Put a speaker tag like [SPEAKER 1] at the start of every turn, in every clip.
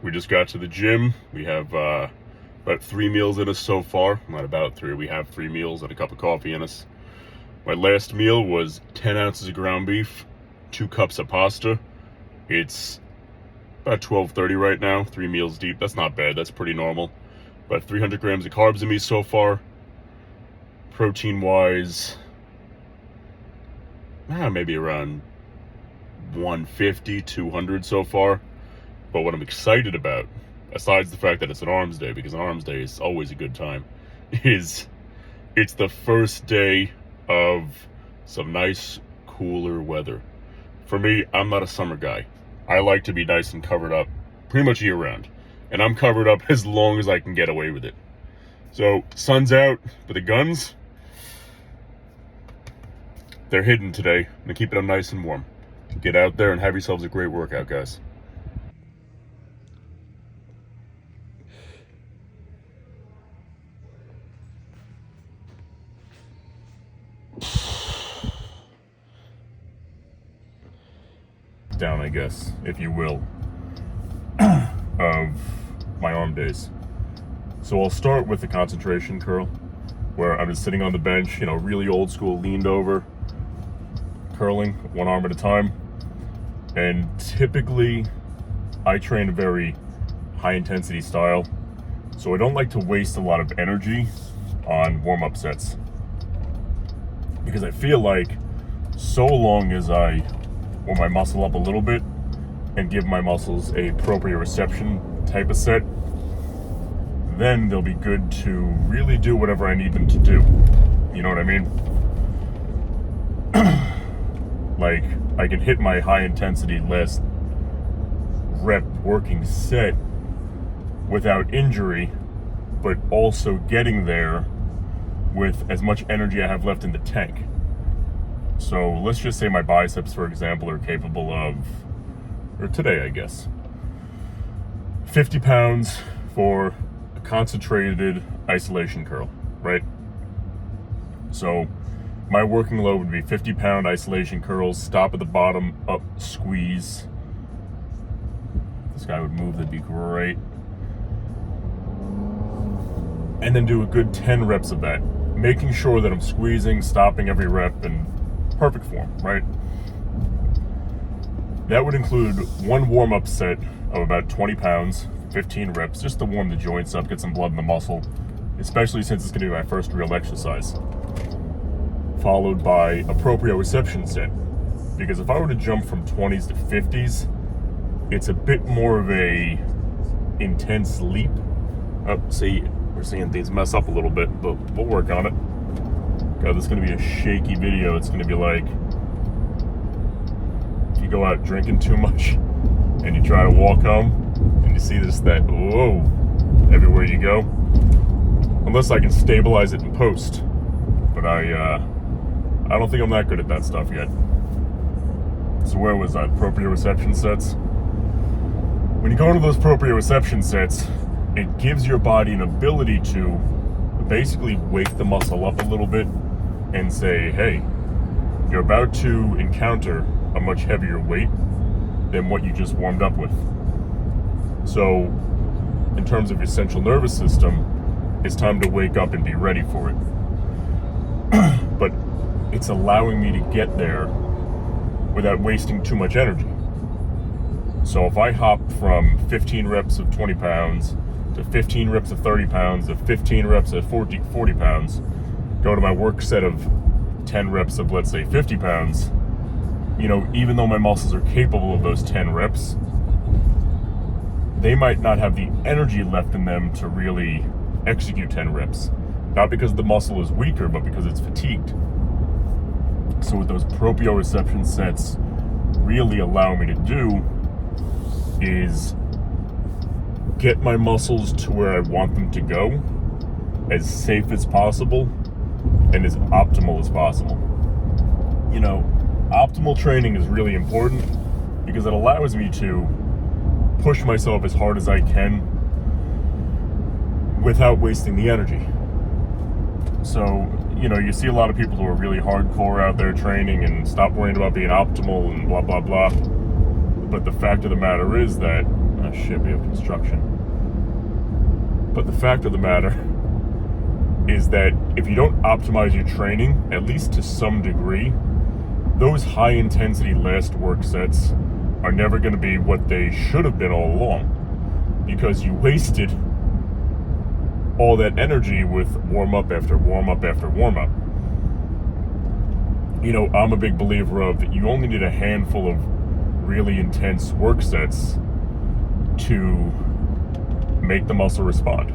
[SPEAKER 1] We just got to the gym. We have about 3 meals in us so far. Not about 3. We have 3 meals and a cup of coffee in us. My last meal was 10 ounces of ground beef, 2 cups of pasta. It's about 12:30 right now, 3 meals deep. That's not bad. That's pretty normal. About 300 grams of carbs in me so far. Protein-wise, maybe around 150, 200 so far. But what I'm excited about, besides the fact that it's an arms day, because an arms day is always a good time, is it's the first day of some nice, cooler weather. For me, I'm not a summer guy. I like to be nice and covered up pretty much year round. And I'm covered up as long as I can get away with it. So, sun's out, but the guns, they're hidden today. I'm gonna keep them nice and warm. Get out there and have yourselves a great workout, guys. Down, I guess, if you will, of my arm days. So I'll start with the concentration curl, where I'm just sitting on the bench, really old school, leaned over, curling one arm at a time. And typically I train a very high intensity style, so I don't like to waste a lot of energy on warm-up sets, because I feel like so long as I warm my muscle up a little bit and give my muscles a proprioception type of set, then they'll be good to really do whatever I need them to do. You know what I mean? Like, I can hit my high intensity last rep working set without injury, but also getting there with as much energy I have left in the tank. So let's just say my biceps, for example, are capable of, or today I guess, 50 pounds for a concentrated isolation curl, right? So my working load would be 50-pound isolation curls, stop at the bottom, up, squeeze. If this guy would move, that'd be great. And then do a good 10 reps of that, making sure that I'm squeezing, stopping every rep in perfect form, right? That would include one warm-up set of about 20 pounds, 15 reps, just to warm the joints up, get some blood in the muscle, especially since it's going to be my first real exercise. Followed by a proprioception set, because if I were to jump from 20s to 50s, it's a bit more of a intense leap. Oh, see, we're seeing things mess up a little bit, but we'll work on it. God, this is going to be a shaky video. It's going to be like if you go out drinking too much and you try to walk home and you see that whoa everywhere you go. Unless I can stabilize it in post, but I don't think I'm that good at that stuff yet. So where was that? Proprioception sets. When you go into those proprioception sets, it gives your body an ability to basically wake the muscle up a little bit and say, hey, you're about to encounter a much heavier weight than what you just warmed up with. So in terms of your central nervous system, it's time to wake up and be ready for it. But it's allowing me to get there without wasting too much energy. So if I hop from 15 reps of 20 pounds to 15 reps of 30 pounds to 15 reps of 40 pounds, go to my work set of 10 reps of, let's say, 50 pounds, even though my muscles are capable of those 10 reps, they might not have the energy left in them to really execute 10 reps. Not because the muscle is weaker, but because it's fatigued. So what those proprioception sets really allow me to do is get my muscles to where I want them to go, as safe as possible and as optimal as possible. Optimal training is really important because it allows me to push myself as hard as I can without wasting the energy. So, you see a lot of people who are really hardcore out there training and stop worrying about being optimal and blah, blah, blah. But the fact of the matter is that, Oh shit, we have construction. But the fact of the matter is that if you don't optimize your training, at least to some degree, those high intensity last work sets are never going to be what they should have been all along, because you wasted all that energy with warm up after warm up after warm up. You know, I'm a big believer of that you only need a handful of really intense work sets to make the muscle respond.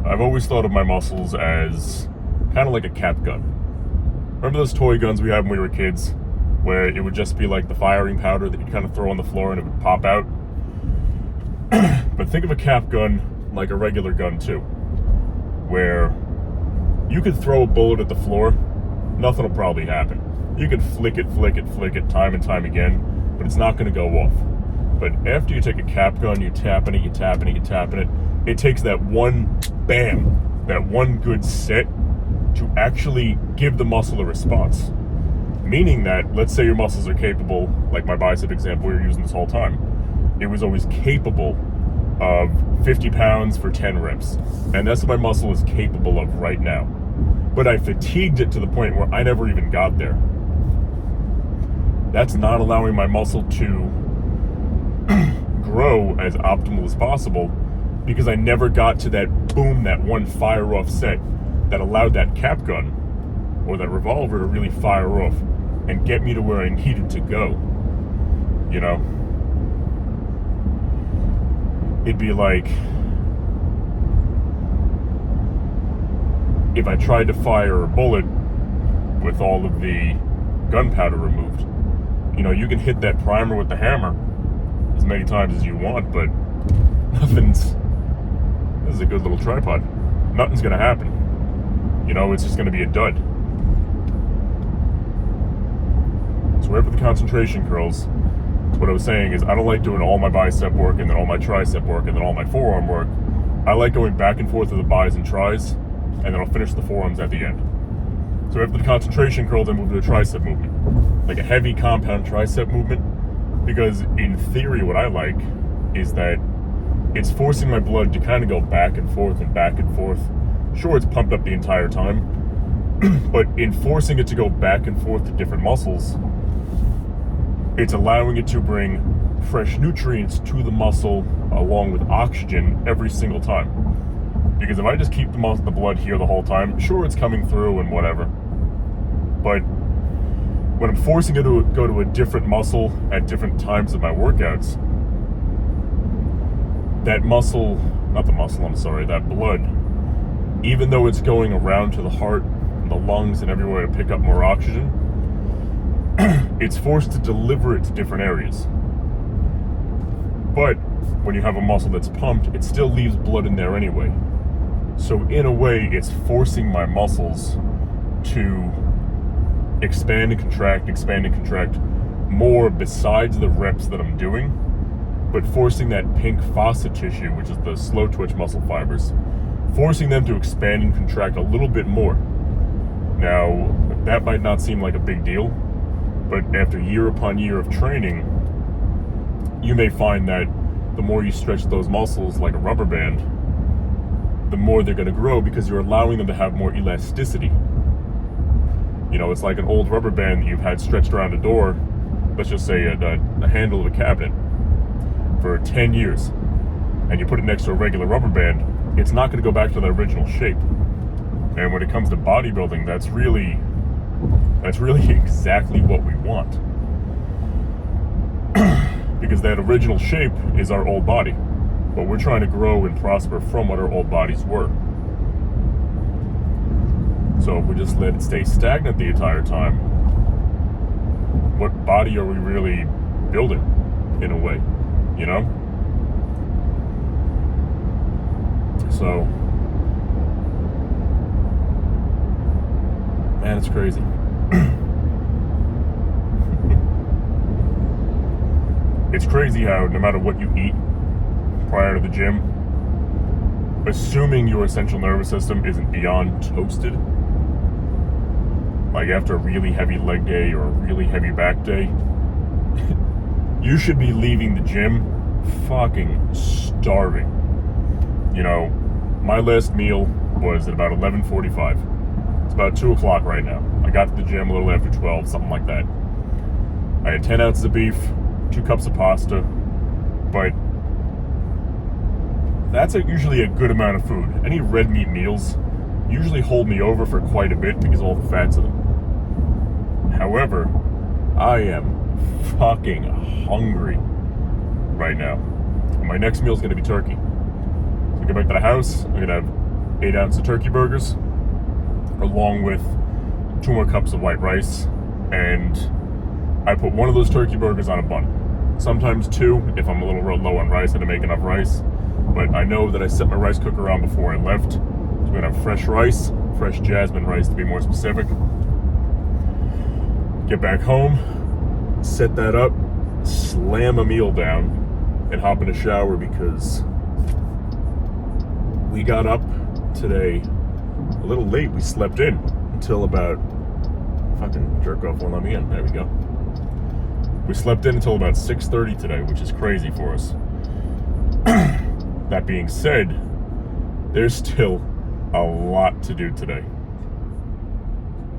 [SPEAKER 1] I've always thought of my muscles as kind of like a cap gun. Remember those toy guns we had when we were kids, where it would just be like the firing powder that you'd kind of throw on the floor and it would pop out? But think of a cap gun like a regular gun too, where you could throw a bullet at the floor, nothing will probably happen. You could flick it time and time again, but it's not going to go off. But after you take a cap gun, you're tapping it, it takes that one bam, that one good set to actually give the muscle a response. Meaning that, let's say your muscles are capable, like my bicep example we were using this whole time, it was always capable of 50 pounds for 10 reps. And that's what my muscle is capable of right now. But I fatigued it to the point where I never even got there. That's not allowing my muscle to grow as optimal as possible, because I never got to that boom, that one fire off set that allowed that cap gun or that revolver to really fire off and get me to where I needed to go. You know, it'd be like if I tried to fire a bullet with all of the gunpowder removed. You know, you can hit that primer with the hammer as many times as you want, but this is a good little tripod. Nothing's gonna happen. You know, it's just gonna be a dud. So wherever the concentration curls, what I was saying is I don't like doing all my bicep work and then all my tricep work and then all my forearm work. I like going back and forth with the bis and tris, and then I'll finish the forearms at the end. So after the concentration curl, then move to a tricep movement, like a heavy compound tricep movement, because in theory what I like is that it's forcing my blood to kind of go back and forth and back and forth. Sure, it's pumped up the entire time, but in forcing it to go back and forth to different muscles, it's allowing it to bring fresh nutrients to the muscle along with oxygen every single time. Because if I just keep the blood here the whole time, sure, it's coming through and whatever, but when I'm forcing it to go to a different muscle at different times of my workouts, that blood, even though it's going around to the heart and the lungs and everywhere to pick up more oxygen, it's forced to deliver it to different areas. But when you have a muscle that's pumped, it still leaves blood in there anyway. So in a way, it's forcing my muscles to expand and contract more besides the reps that I'm doing, but forcing that pink fossa tissue, which is the slow twitch muscle fibers, forcing them to expand and contract a little bit more. Now, that might not seem like a big deal, but after year upon year of training, you may find that the more you stretch those muscles like a rubber band, the more they're going to grow, because you're allowing them to have more elasticity. You know, it's like an old rubber band that you've had stretched around a door, let's just say a handle of a cabinet, for 10 years, and you put it next to a regular rubber band, it's not going to go back to the original shape. And when it comes to bodybuilding, that's really exactly what we want. Because that original shape is our old body, but we're trying to grow and prosper from what our old bodies were. So if we just let it stay stagnant the entire time, what body are we really building, in a way, you know? So, man, it's crazy. It's crazy how no matter what you eat prior to the gym, assuming your central nervous system isn't beyond toasted, like after a really heavy leg day or a really heavy back day, you should be leaving the gym fucking starving. You know, my last meal was at about 11:45. It's about 2 o'clock right now. I got to the gym a little after 12, something like that. I had 10 ounces of beef, 2 cups of pasta, but that's usually a good amount of food. Any red meat meals usually hold me over for quite a bit because of all the fats in them. However, I am fucking hungry right now. My next meal is going to be turkey. So I get back to the house, I'm going to have 8 ounces of turkey burgers, along with 2 more cups of white rice, and I put one of those turkey burgers on a bun. Sometimes 2 if I'm a little low on rice and to make enough rice. But I know that I set my rice cooker on before I left. So I'm gonna have fresh rice, fresh jasmine rice to be more specific. Get back home, set that up, slam a meal down, and hop in a shower because we got up today a little late. We slept in until about, fucking jerk off won't let me in. There we go. We slept in until about 6:30 today, which is crazy for us. That being said, there's still a lot to do today.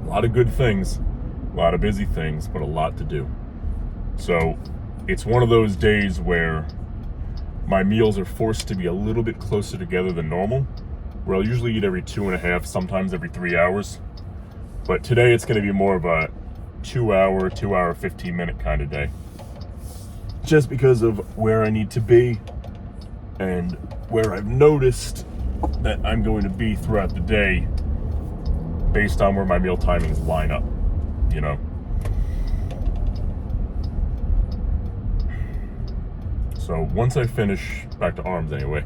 [SPEAKER 1] A lot of good things, a lot of busy things, but a lot to do. So it's one of those days where my meals are forced to be a little bit closer together than normal, where I'll usually eat every 2.5, sometimes every 3 hours. But today it's going to be more of a 2 hour, 15-minute kind of day. Just because of where I need to be and where I've noticed that I'm going to be throughout the day based on where my meal timings line up, you know. So once I finish, back to arms anyway,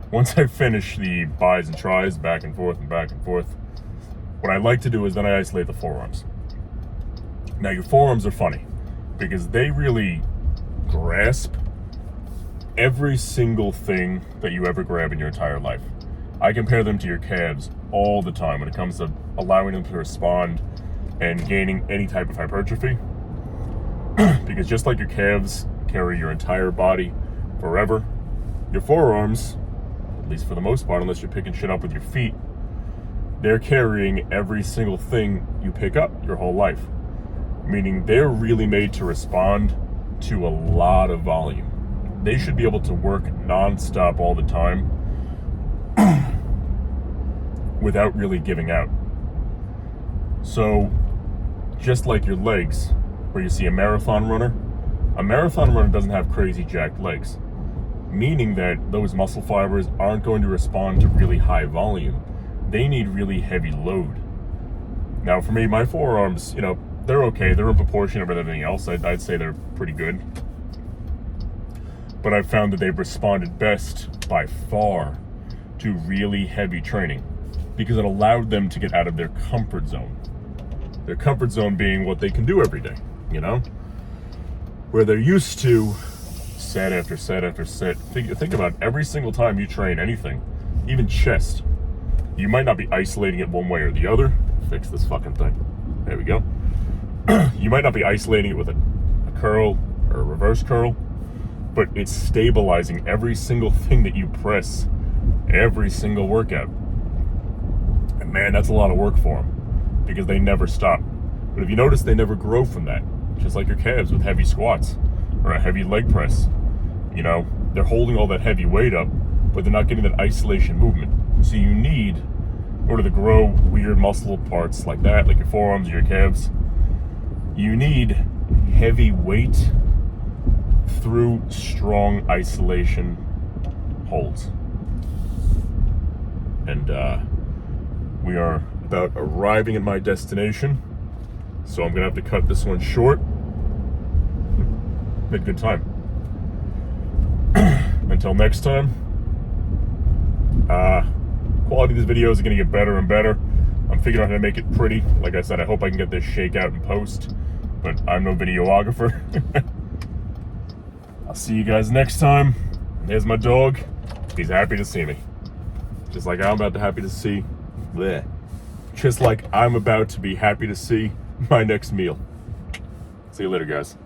[SPEAKER 1] once I finish the buys and tries back and forth, what I like to do is then I isolate the forearms. Now your forearms are funny because they really grasp every single thing that you ever grab in your entire life. I compare them to your calves all the time when it comes to allowing them to respond and gaining any type of hypertrophy. Because just like your calves carry your entire body forever, your forearms, at least for the most part, unless you're picking shit up with your feet, they're carrying every single thing you pick up your whole life. Meaning they're really made to respond to a lot of volume. They should be able to work non-stop all the time without really giving out. So just like your legs, where you see a marathon runner doesn't have crazy jacked legs, meaning that those muscle fibers aren't going to respond to really high volume. They need really heavy load. Now for me, my forearms, you know, they're okay. They're in proportion of everything else. I'd say they're pretty good. But I've found that they've responded best by far to really heavy training because it allowed them to get out of their comfort zone. Their comfort zone being what they can do every day, you know? Where they're used to set after set after set. Think about every single time you train anything, even chest, you might not be isolating it one way or the other. Fix this fucking thing. There we go. You might not be isolating it with a curl or a reverse curl, but it's stabilizing every single thing that you press, every single workout. And man, that's a lot of work for them because they never stop. But if you notice, they never grow from that. Just like your calves with heavy squats or a heavy leg press. You know, they're holding all that heavy weight up, but they're not getting that isolation movement. So you need, in order to grow weird muscle parts like that, like your forearms or your calves, you need heavy weight through strong isolation holds. And we are about arriving at my destination, so I'm gonna have to cut this one short. Had a good time. Until next time, quality of these videos is gonna get better and better. I'm figuring out how to make it pretty. Like I said, I hope I can get this shake out in post, but I'm no videographer. I'll see you guys next time. There's my dog. He's happy to see me. Just like I'm about to happy to see. Bleh. Just like I'm about to be happy to see my next meal. See you later, guys.